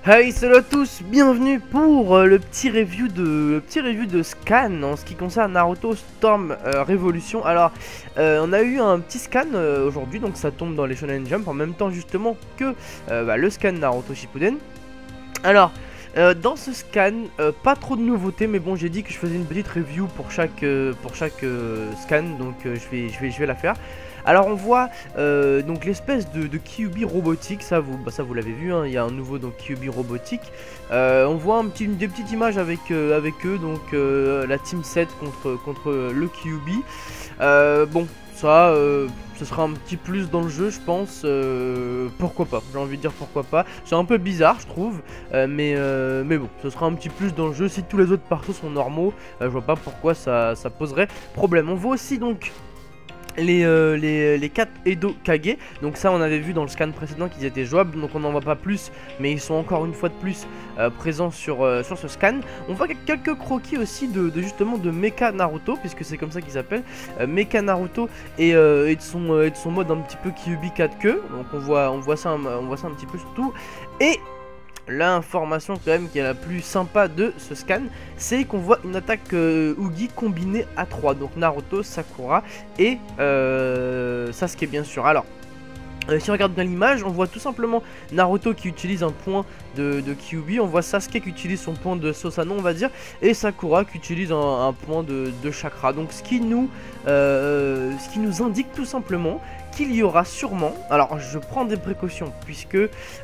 Hey, salut à tous, bienvenue pour le petit review de scan en ce qui concerne Naruto Storm Revolution. Alors, on a eu un petit scan aujourd'hui, donc ça tombe dans les Shonen Jump en même temps justement que le scan Naruto Shippuden. Alors, dans ce scan, pas trop de nouveautés, mais bon, j'ai dit que je faisais une petite review pour chaque scan, donc je vais la faire. Alors on voit donc l'espèce de Kyuubi robotique, ça vous l'avez vu, hein, il y a un nouveau donc Kyuubi robotique. On voit des petites images avec eux, donc la Team 7 contre le Kyuubi. Bon, ça, ce sera un petit plus dans le jeu, je pense. Pourquoi pas, j'ai envie de dire pourquoi pas. C'est un peu bizarre, je trouve, mais bon, ce sera un petit plus dans le jeu. Si tous les autres persos sont normaux, je vois pas pourquoi ça poserait problème. On voit aussi donc les 4 Edo Kage, donc ça on avait vu dans le scan précédent qu'ils étaient jouables, donc on n'en voit pas plus, mais ils sont encore une fois de plus présents sur ce scan. On voit quelques croquis aussi justement de Mecha Naruto, puisque c'est comme ça qu'ils s'appellent, Mecha Naruto et de son mode un petit peu Kyuubi 4 queues, donc on voit ça un petit peu surtout. Et l'information quand même qui est la plus sympa de ce scan, c'est qu'on voit une attaque Ugi combinée à 3, donc Naruto, Sakura et Sasuke bien sûr. Alors si on regarde bien l'image, on voit tout simplement Naruto qui utilise un point de Kyuubi, on voit Sasuke qui utilise son point de Susanoo on va dire, et Sakura qui utilise un point de chakra. Donc ce qui nous indique tout simplement qu'il y aura sûrement, alors je prends des précautions puisque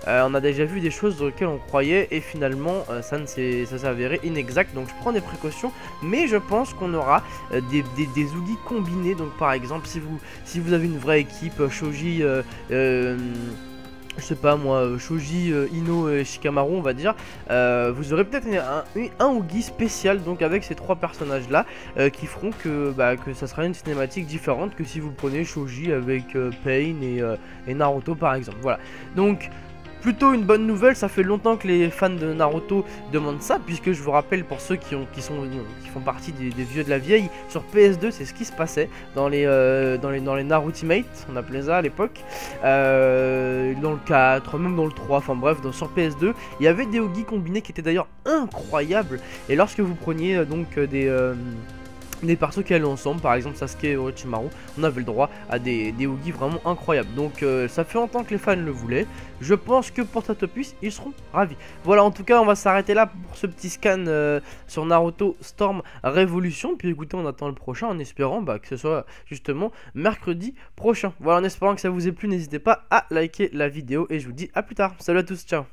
on a déjà vu des choses dans lesquelles on croyait et finalement ça s'est avéré inexact, donc je prends des précautions, mais je pense qu'on aura des Ugi combinés. Donc par exemple si vous avez une vraie équipe Shoji, je sais pas moi, Shoji, Ino et Shikamaru on va dire, vous aurez peut-être un Ugi spécial donc avec ces trois personnages là qui feront que ça sera une cinématique différente que si vous prenez Shoji avec Pain et Naruto par exemple. Voilà, donc plutôt une bonne nouvelle. Ça fait longtemps que les fans de Naruto demandent ça, puisque je vous rappelle pour ceux qui font partie des vieux de la vieille, sur PS2 c'est ce qui se passait dans les Narutimate, on appelait ça à l'époque, dans le 4, même dans le 3, enfin bref, sur PS2 il y avait des Ugi combinés qui étaient d'ailleurs incroyables. Et lorsque vous preniez donc des persos qui allaient ensemble, par exemple Sasuke et Orochimaru, on avait le droit à des Ugi vraiment incroyables. Donc ça fait longtemps que les fans le voulaient. Je pense que pour cette opus, ils seront ravis. Voilà, en tout cas, on va s'arrêter là pour ce petit scan sur Naruto Storm Revolution. Puis écoutez, on attend le prochain en espérant que ce soit justement mercredi prochain. Voilà, en espérant que ça vous ait plu, n'hésitez pas à liker la vidéo et je vous dis à plus tard. Salut à tous, ciao.